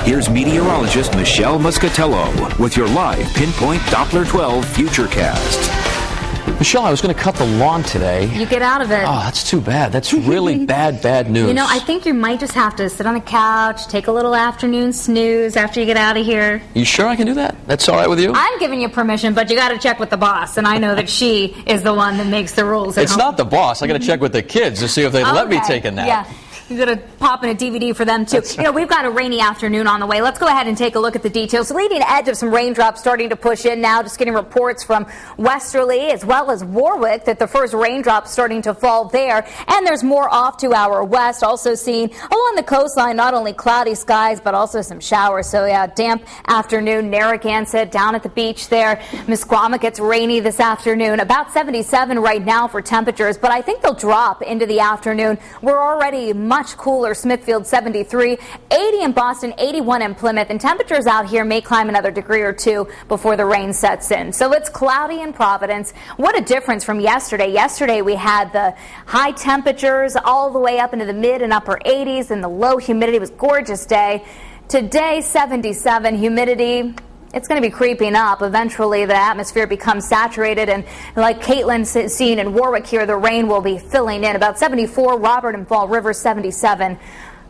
Here's meteorologist Michelle Muscatello with your live Pinpoint Doppler 12 Futurecast. Michelle, I was going to cut the lawn today. You get out of it. Oh, that's too bad. That's really bad news. You know, I think you might just have to sit on the couch, take a little afternoon snooze after you get out of here. You sure I can do that? That's all right with you? I'm giving you permission, but you got to check with the boss, and I know that she is the one that makes the rules. It's not the boss. I got to check with the kids to see if they let me take a nap. Yeah. You're going to pop in a DVD for them, too. You know, we've got a rainy afternoon on the way. Let's go ahead and take a look at the details. The leading edge of some raindrops starting to push in now. Just getting reports from Westerly as well as Warwick that the first raindrops starting to fall there. And there's more off to our west. Also seen along the coastline, not only cloudy skies, but also some showers. So, yeah, damp afternoon. Narragansett down at the beach there. Musqueam gets rainy this afternoon. About 77 right now for temperatures, but I think they'll drop into the afternoon. We're already much cooler. Smithfield 73, 80 in Boston, 81 in Plymouth, and temperatures out here may climb another degree or two before the rain sets in. So it's cloudy in Providence. What a difference from yesterday. Yesterday we had the high temperatures all the way up into the mid and upper 80s, and the low humidity. It was a gorgeous day. Today 77, humidity. It's going to be creeping up. Eventually, the atmosphere becomes saturated, and like Caitlin's seen in Warwick here, the rain will be filling in. About 74, Robert and Fall River 77.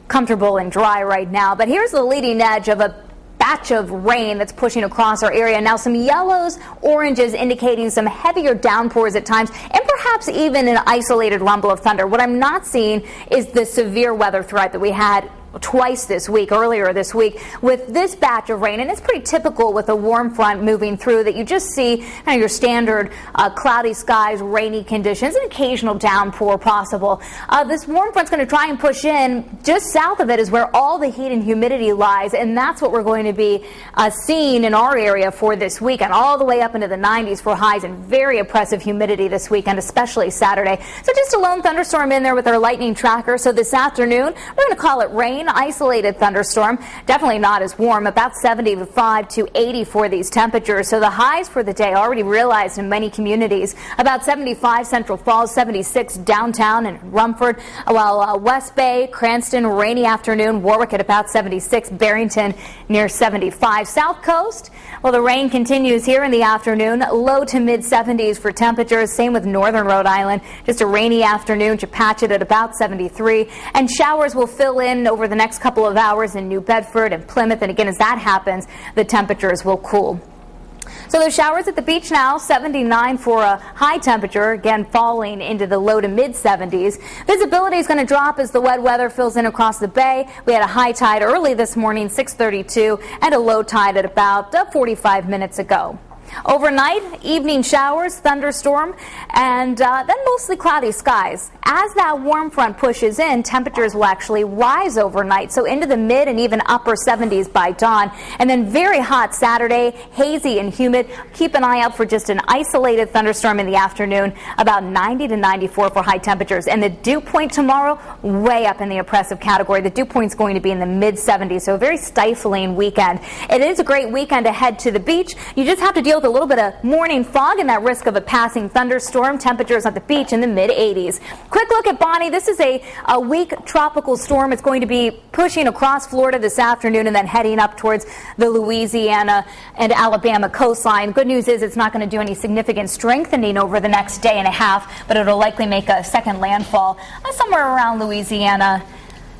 Comfortable and dry right now. But here's the leading edge of a batch of rain that's pushing across our area. Now, some yellows, oranges indicating some heavier downpours at times, and perhaps even an isolated rumble of thunder. What I'm not seeing is the severe weather threat that we had twice this week, earlier this week, with this batch of rain. And it's pretty typical with a warm front moving through that you just see kind of your standard cloudy skies, rainy conditions, an occasional downpour possible. This warm front's going to try and push in. Just south of it is where all the heat and humidity lies, and that's what we're going to be seeing in our area for this weekend, all the way up into the 90s for highs and very oppressive humidity this weekend, especially Saturday. So just a lone thunderstorm in there with our lightning tracker. So this afternoon, we're going to call it rain. Isolated thunderstorm, definitely not as warm, about 75 to 80 for these temperatures. So the highs for the day already realized in many communities. About 75 Central Falls, 76 downtown and Rumford, while West Bay, Cranston, rainy afternoon, Warwick at about 76, Barrington near 75. South Coast, well, the rain continues here in the afternoon, low to mid 70s for temperatures. Same with northern Rhode Island, just a rainy afternoon, Chepachet at about 73, and showers will fill in over the next couple of hours in New Bedford and Plymouth, and again, as that happens, the temperatures will cool. So those showers at the beach now, 79 for a high temperature, again falling into the low to mid 70s. Visibility is going to drop as the wet weather fills in across the bay. We had a high tide early this morning, 6:32, and a low tide at about 45 minutes ago. Overnight, evening showers, thunderstorm, and then mostly cloudy skies. As that warm front pushes in, temperatures will actually rise overnight, so into the mid and even upper 70s by dawn. And then very hot Saturday, hazy and humid. Keep an eye out for just an isolated thunderstorm in the afternoon, about 90 to 94 for high temperatures. And the dew point tomorrow, way up in the oppressive category. The dew point's going to be in the mid 70s, so a very stifling weekend. It is a great weekend to head to the beach. You just have to deal with a little bit of morning fog and that risk of a passing thunderstorm. Temperatures at the beach in the mid 80s. Quick look at Bonnie. This is a weak tropical storm. It's going to be pushing across Florida this afternoon and then heading up towards the Louisiana and Alabama coastline. Good news is it's not going to do any significant strengthening over the next day and a half, but it'll likely make a second landfall somewhere around Louisiana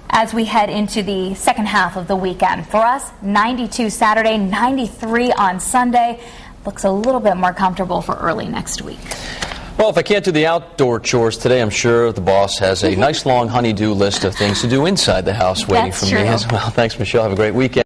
as we head into the second half of the weekend. For us, 92 Saturday, 93 on Sunday. Looks a little bit more comfortable for early next week. Well, if I can't do the outdoor chores today, I'm sure the boss has a nice long honey-do list of things to do inside the house waiting for me as well. Thanks, Michelle. Have a great weekend.